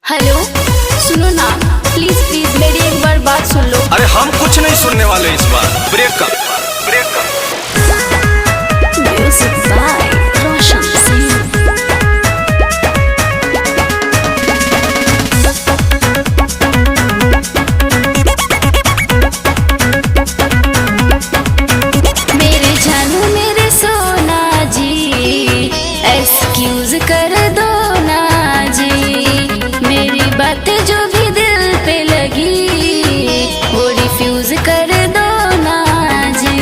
Hello, सुनो ना, please please मेरी एक बार बात सुन लो। अरे हम कुछ नहीं सुनने वाले इस बार। Breakup breakup. Music by Roshan Singh. मेरे जानू मेरे सोना जी, एक्सक्यूज कर दो ना जी, मेरी बातें जो भी दिल पे लगी वो रिफ्यूज कर दो ना जी।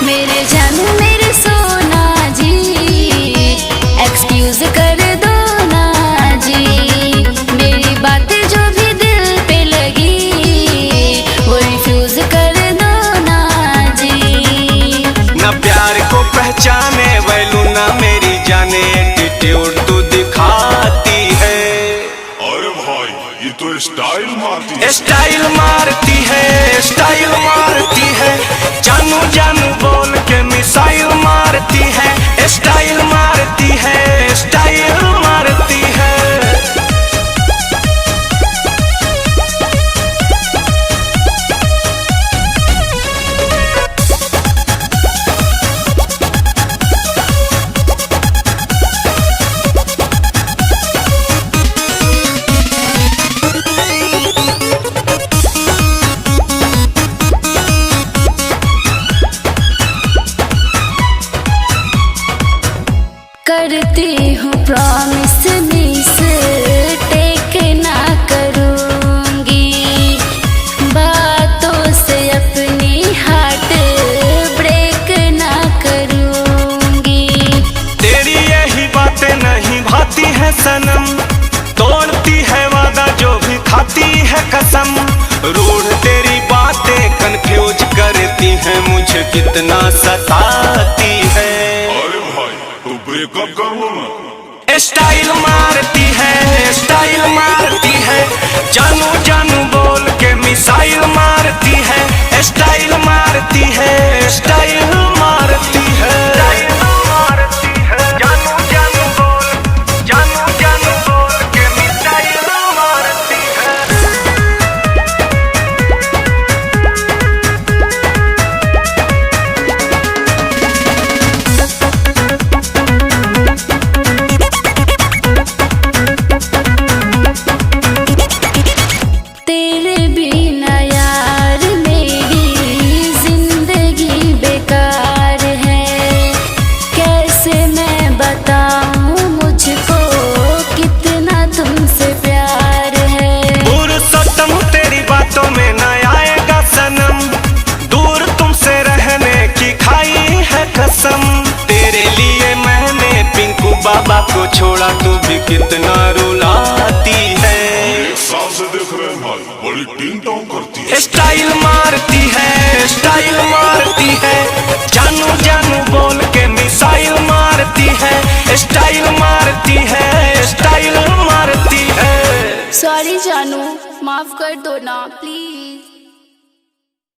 मेरे जानू मेरे सोना जी, एक्सक्यूज कर दो ना जी, मेरी बातें जो भी दिल पे लगी वो रिफ्यूज कर दो ना जी। ना प्यार को पहचाने वैलू ना मेरी जाने, एटीट्यूड तू दिखाती है। अरे भाई ये तो स्टाइल मारती है। स्टाइल मारती है, स्टाइल मारती है, जानू जानू बोल के मिसाइल मारती है। स्टाइल मारती है, स्टाइल मारती है। करती हूँ प्रॉमिस मिस टेक ना करूँगी, बातों से अपनी हार्ट ब्रेक ना करूँगी। तेरी यही बातें नहीं भाती है सनम, तोड़ती है वादा जो भी खाती है कसम। रूढ़ तेरी बातें कंफ्यूज करती है, मुझे कितना सताती है। अरे भाई तो ब्रेकअप कर लो ना। स्टाइल मारती है, स्टाइल मारती है, जानू जानू बोल के मिसाइल मारती है। स्टाइल मारती है, स्टाइल मारती है, मारती है, जानू जानू बोल, जानू जानू बोल के मिसाइल मारती है। तेरे बिना यार मेरी जिंदगी बेकार है, कैसे मैं बताऊं मुझको कितना तुमसे प्यार है। पुरुषोत्तम तेरी बातों में न आएगा सनम, दूर तुमसे रहने की खाई है कसम। तेरे लिए मैंने पिंकू बाबा को छोड़ा, तू भी कितना रुलाती है। एक साल से देख रहे हैं भाई, बड़ी टिंग टोंग करती है। स्टाइल मारती है, स्टाइल मारती है, जानू जानू बोल के मिसाइल मारती है। स्टाइल मारती है, स्टाइल मारती है। सॉरी जानू, माफ कर दो ना प्लीज।